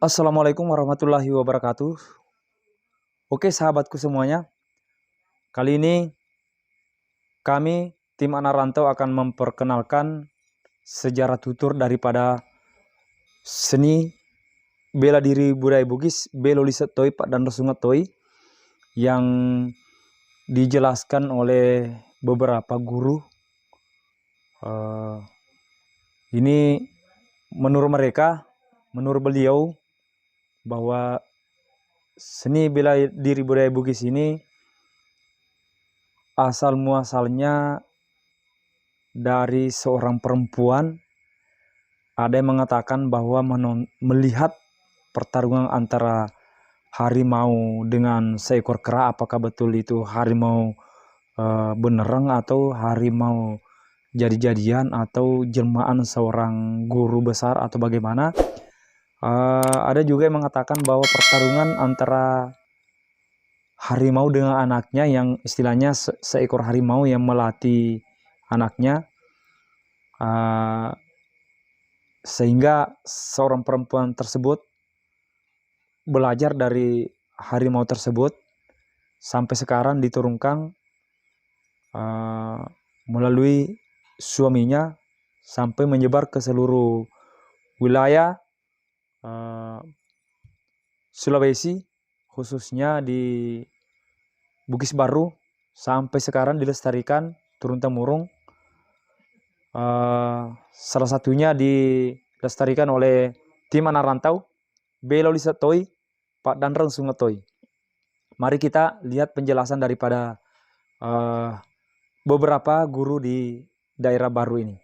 Assalamualaikum warahmatullahi wabarakatuh. Oke sahabatku semuanya, kali ini kami tim Anak Rantau akan memperkenalkan sejarah tutur daripada seni bela diri budaya Bugis Belo Liset Toi Pak dan Sungat Toi yang dijelaskan oleh beberapa guru. Ini menurut mereka, menurut beliau, bahwa seni bela diri budaya Bugis ini asal muasalnya dari seorang perempuan. Ada yang mengatakan bahwa melihat pertarungan antara harimau dengan seekor kera, apakah betul itu harimau benerang atau harimau jadi-jadian atau jelmaan seorang guru besar atau bagaimana. Ada juga yang mengatakan bahwa pertarungan antara harimau dengan anaknya, yang istilahnya seekor harimau yang melatih anaknya, sehingga seorang perempuan tersebut belajar dari harimau tersebut sampai sekarang diturunkan melalui suaminya sampai menyebar ke seluruh wilayah Sulawesi, khususnya di Bugis Baru, sampai sekarang dilestarikan turun-temurun. Salah satunya dilestarikan oleh tim Anak Rantau Belo Liset Toi Pak Danreng Sungat Toi. Mari kita lihat penjelasan daripada beberapa guru di daerah baru ini.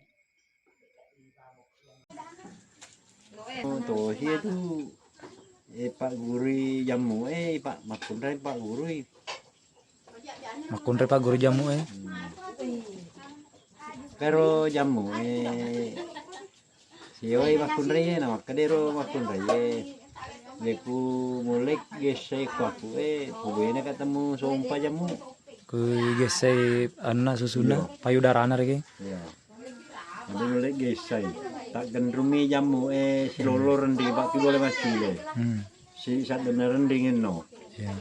Tuh itu Pak Guru jamu Pak Makundrai Pak Guru Makundre Pak Guru jamu pero jamu sioi Makundrai nama kadero Makundrai leku mulek gesai kuaku pokoknya ketemu sompa jamu ke gesai anak susuna payudara anak lagi. ya ada mulek gesai tak gendrumi jamu silolo rendi Pak boleh macule si sak bener rendingin no Ya.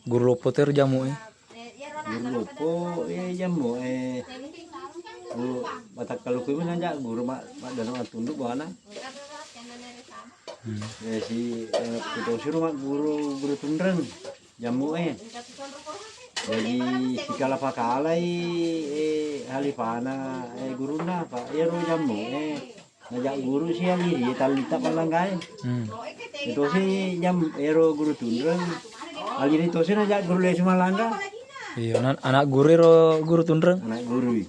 Guru lopo ter jamu guru lopo jamu guru batak kalau kuwi ngajak guru mak danau tunduk bana si kita suruh mak guru tundreng jamu jadi si kala pakalai halifana guruna pak ro jamu ngajak guru si aliri talita palanggai itu si jam ero guru tundreng aliri itu si ngajak guru le Sumalanga. Iya, anak guru tundreng. Anak guru.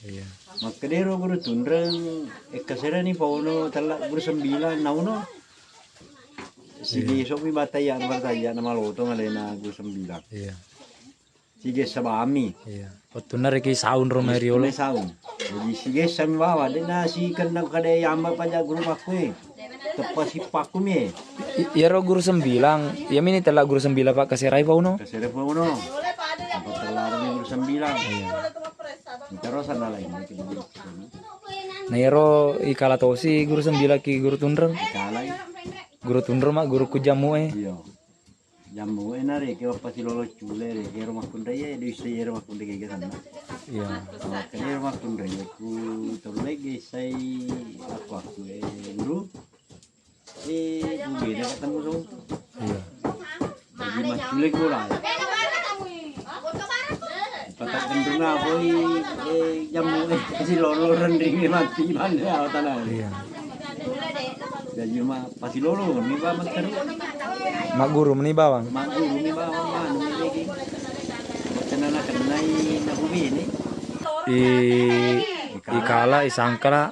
Iya. Makadero guru tundreng kasera ni pauno talak guru 9 nauno. Sige sopi bataya nama loto ngalena guru 9. Iya. Sige sabami. Iya. Potuna reki saun romeriolo. Saun. Jadi sige sami bawa dena si kendang kade yamba panja guru makwe. Tepas si pakume. Iya ro guru 9. Ya mini telak guru 9 Pak kaserai pauno. Kasera pauno. Apa telarnya guru 9. Iya. Terus ada lain. Nairo ikala tosi guru 9 ki guru tundreng. Ikalai. Guru tundreng mak guru kujamu Iya. Jamu nare ke apa si lolo cule re ke rumah kundai di istri rumah kundai ke sana. Iya. Ke rumah kundai ku terlegi saya aku guru beda ketemu dong. Iya. Jadi mas cule gula. Patak gendruna boy jamu si lolo rending mati mana tanah. Iya. Jadi mah pasti lolo ni ba mater. Mak guru meni bawang. Mak guru ni ba manu lagi. Kenana kenai na bubi ni. Ikala isangkala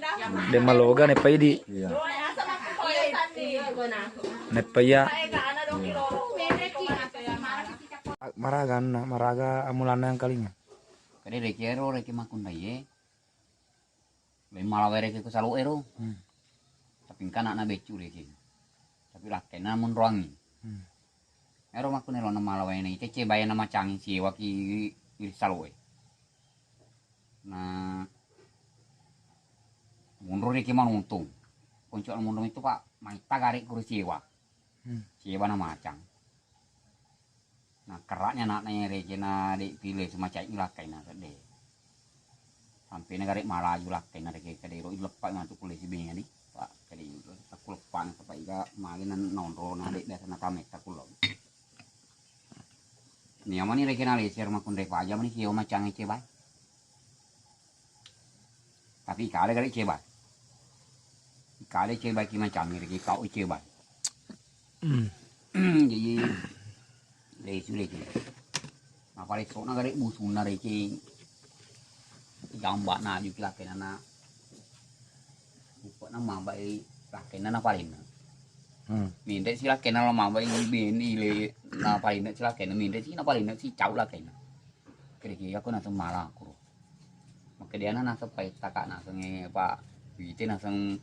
de maloga ne paidi. Iya. Ne paya. Maraga amulana yang kalinya. Kade rekero reki makundai be malawere ke salu ero tapi kan anak becu reki tapi lakena mun ruangi ero makune lo nama malawe ni cece bayana macang si waki salu nah Mundur reki manuntung. Kuncuk mundur itu Pak, maita garek kurus sewa. Sewa na macang. Nah keraknya anaknya reki na dipilih semacam ilah kain na gede. Sampai na garek malaju lah kain na reki kadero lepak mantuk kulit si bini ni. Pak kadero aku lepan sampai iga maginan nonro na dek desa na tamek takulong. Ni amani reki na leser makun reka aja mani sewa macang cebai. Tapi kali garek cebai. Kali cebai ki macam ni reki kau cebai. Jadi lesu lagi. Apa lesok na garek busun na reki gambar na juga kena na buat nama baik lah kena na paling. Minta sila kena lama baik bini le na paling sila kena minta sih na paling si cau lah kena. Kira-kira aku nak semalah aku. Maka dia na sampai takak na sange Pak Wite na sang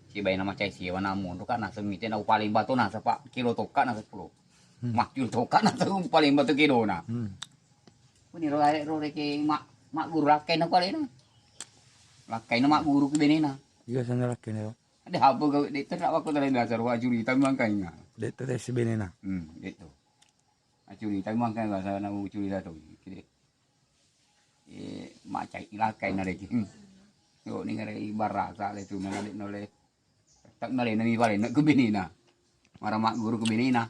si bayi nama cai siwa na mun kan na sang mite na paling batu na Pak kilo toka na 10. Mak kilo toka na sang paling batu kilo na. Ini ro reke mak guru lakai na paling na. Lakai na mak guru ke bini na. Iya sana laki na. Ada apa kau dek tak aku tadi dasar wa curi tapi mangkanya. Dek tu si benena. Dek tu. Curi tapi mangkanya bahasa na curi dah tu. Kira mak cai lakai na reke. Yo ni ngare ibarat sale tu mana dek nole. Tak nole na mi paling nak ke bini na. Marah mak guru ke bini na.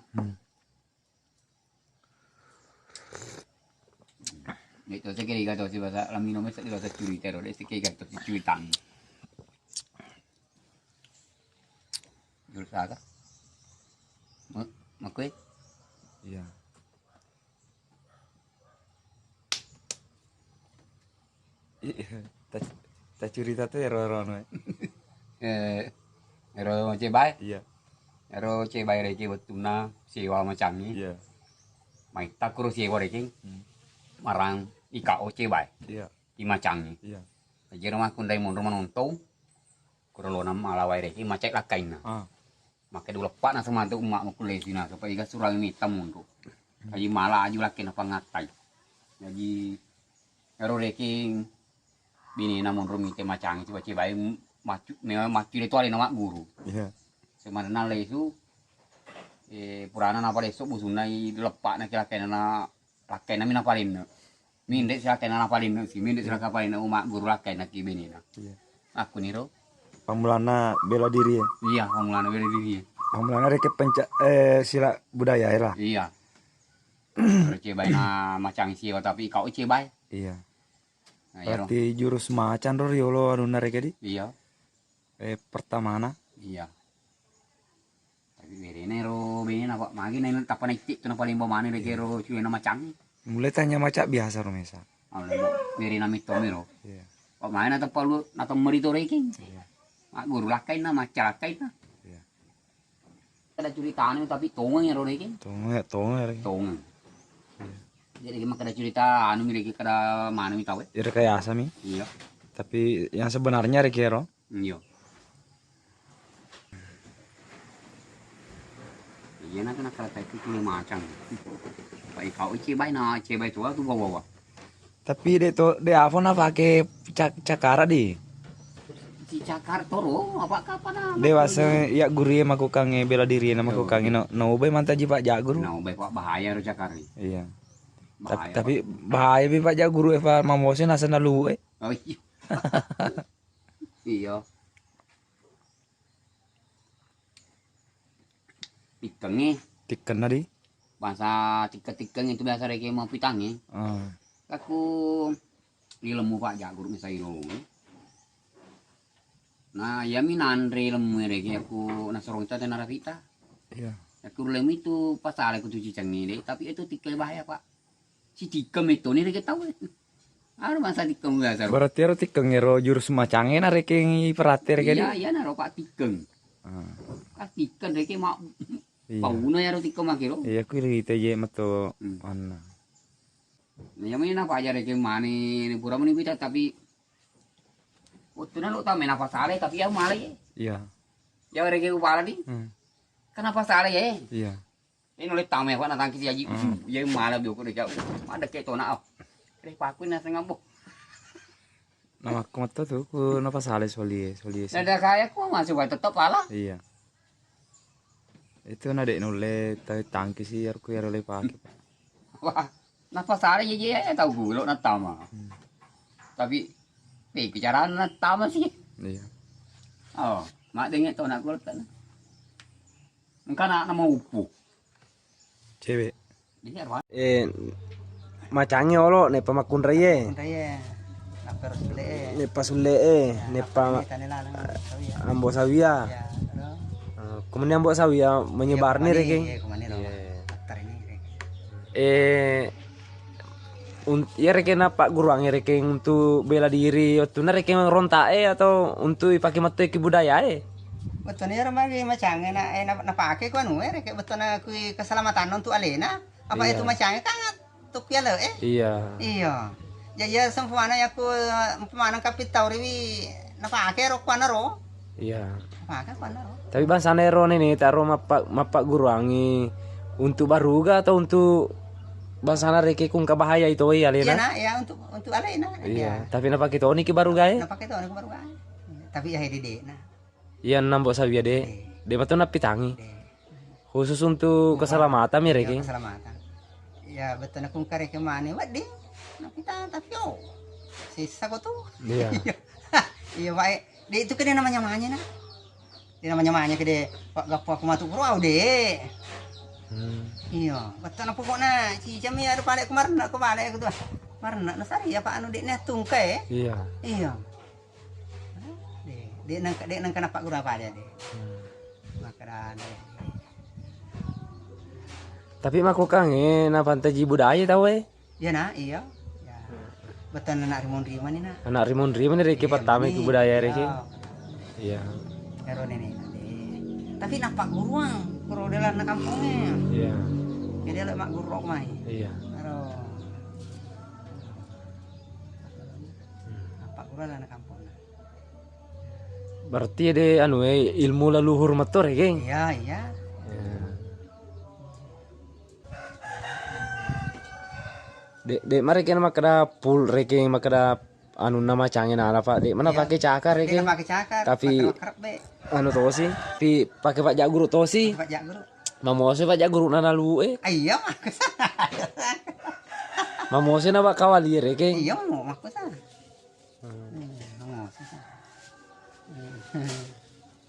Itu saya kira kata si bahasa lamino mesti bahasa curi teror. Saya kira kata si curi tang. Jurus apa? Makwe? Iya. Tak cerita tu ero-ero no. Ero cebai. Iya. Ero cebai reki betuna sewa macam ni. Iya. Mai tak kurus sewa reki. Marang ikao cebai. Iya. Di macam ni. Iya. Jadi rumah kundai mundur menonton. Kurang nam alawai reki macet lakai na. Maka dulu lepak na semantu emak makulai sini supaya iga surang ini hitam mundur. Jadi malah aju laki na pangatai. Jadi ero reki bini na mundur mite macam itu baca bayi macu itu ali nama guru. Iya. Sebenarnya lesu purana na pada esok busunai lepak na kira na lakai na mina palin. Mindek silakai na palin si mindek silakai palin na umak guru lakai na ki bini na. Iya. Aku ni ro. Pamulana bela diri ya. Iya, pamulana bela diri. Pamulana reke sila budaya lah. Iya. Kalau cebai na macam siwa tapi kau cebai. Iya. Nah, ya Berarti jurus macan ro yolo anu reke di. Iya. Pertama na. Iya. Tapi berene ro bini na pak magi na tapan iktik tu na paling bawah mana reke ro cuy na macam. Mulai tanya macam biasa ro mesa. Awalnya berene mitomi ro. Iya. Pak main na tapalu na tomeri to reke. Iya. Mak guru lakai na macam lakai na. Iya. Ada cerita ni tapi tongeng ya ro reke. Tonga reke. Tongeng. Jadi kita ada cerita anu reke kada mana mi tahu. Ira kayak asami. Iya. Tapi yang sebenarnya reke ro. Iya. Iya nak kena kata itu cuma macam. Pak kau cebai na cebai tua tu bawa. Tapi de apa na pakai cakara di. Si cakar toro apa kapan na? Dewasa ya guru ya makukange bela diri na makukange no ubay mantaji Pak Jak guru. Nah, baik pak bahaya ro cakar ni. Iya. Bahaya. Tapi bahaya bi Pak Jak guru eva mamose nasa nalu Oh iya. Iya. Tikengnya Tiken na di. bahasa tikeng itu biasa reke mau pitangnya. Aku di lemu Pak Jak guru misalnya Nah, ya minandre lemu reke aku nasorong ta tenara vita. Iya. Aku lemu itu pasal aku cuci cengi deh, tapi itu tikel bahaya Pak. Si tikem itu nih reke tahu. Ada masa tikem biasa. Berarti ro tiken ro jurus macange na reke perhati reke di. Iya, iya naro Pak tikem. Tikem reke mak pauna ya ro tikem makiro. Iya ku ri je mato anna. Nah, yang mana apa aja reke mani pura mani kita tapi waktu na lo tau main apa salah tapi ya malah ya. Iya. Ya reke upala di. Kenapa salah ya? Iya. Ini oleh tamu ya Pak natang kisi aji. Ya malah bioko deh jauh. Ada kayak tona. Rek pakuin nasa ngambo. Nama aku mata tuh ku napa salah solie solie sih. Dada kaya ku masih bae tetep lah. Iya. Itu nadek nule tangki sih aku ya oleh pakai. Wah, napa salah ya tahu gulok na tama. Tapi bicara na tama sih. Iya. Oh, mak dengek to nak gulok kan. Engkan nak nama upu. Cewek. Dia arwah. Macangnya olo ne pamakun raye Raya lapar sule. ne pasule ne pa Tanela lang sawi. ambo sawia Ya, kemudian ambo sawia menyebar nih reke Kumaniro. Atar ini rek. Ya reke na pak guruang reke untuk bela diri itu na reke ronta atau untuk pakai mata ke budaya Betul ni ramai macam na pakai ko anu rek betul na kui keselamatan untuk alena. Apa Iya. itu macamnya kan tu piala iya Iya. Ya sempurna ya aku pemana kapitau riwi na pakai rok panaro. iya Pakai panaro. tapi bang sanero nih taruh mapak guruangi untuk baruga atau untuk bang sana reke kung kabahaya itu Iya alena na ya untuk alena. iya tapi napa kita ini ke baruga Na pakai tu aku baru kan. Tapi ya dede na. iya nambok sawia de matu napi tangi De. khusus untuk keselamatan ya Ya, reke keselamatan. Ya betul na kung kare ke mana wadi. Napita tapi oh. Sisa ko tuh. iya Iya baik. Di itu kene namanya mahanya na. Di namanya mahanya kede pak gapo aku matu bro de. Iya, betul na pokoknya si jam ya balik kemarin aku balik aku tuh. Kemarin na sari ya pak anu dekne tungkai. iya Iya. Dek nang kenapa guru apa dia dek. Makaran. tapi maku kangen na pantai budaya tahu Ya na, iya. Ya. Betul na rimon riman ni na. anak rimun rimun reke pertama ke budaya reke iya Karo nene. Tapi nampak guruang, guru dalam na kampungnya. iya Jadi lek mak guru mai. iya Karo. Nampak guru dalam na kampung. berarti ada anu ilmu leluhur metu reke Iya, iya. dek mari kena makada pul reke makada anu nama cangin ala pak dek mana Iya. pakai cakar Dia reke pakai cakar, Tapi- kerap be. anu tosi pi pakai pak jak guru tosi Pak jak guru. mamose pak jak guru nana lu Iya, mak. mamose na pak kawali reke Iya, mak sana. Mau susah.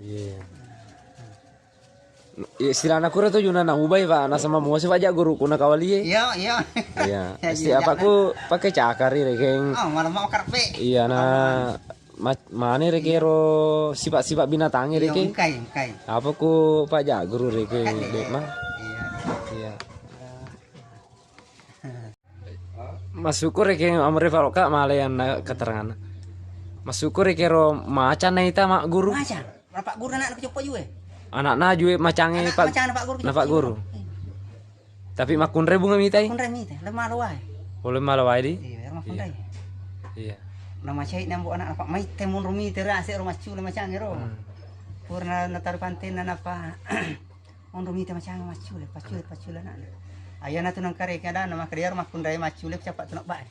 iya istilah anak kura tuh juna na ubay pak na sama mamose pak jak guru kuna kawali Iya, iya. iya Ya, pasti iya, apa ku pakai cakar reke Oh, malah mau kerap be. iya nah mana reke ro sifat-sifat binatangnya Iya, reke engkai. apa ku pak jak guru reke Kan, dek mah Iya. iya Mas syukur reke amre kak malayan na keterangan Mas syukur reke ro macan na ita mak guru Macam, bapak guru nak kecopo juga. anak na juwe macange pak Macam pak guru. na pak guru tapi makun rebu ngamitai Kun remi teh, lemah luai. boleh malawai di Iya, rumah kun Iya. remi. iya Nama cahit nambu anak apa mai temun rumi terase rumah cule macam ngero. Purna natar panten apa. Mon rumi teh macam pacule nak. Ayana tu nang kare kada nama kare rumah kun remi macule cepat tu nak bae.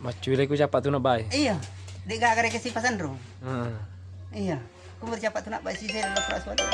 macuile ku capat tu na bay Iya. Dek gak kare kesi pasan ro. Heeh. Iya. Kumur cepat tu nak bae si saya lepas suatu.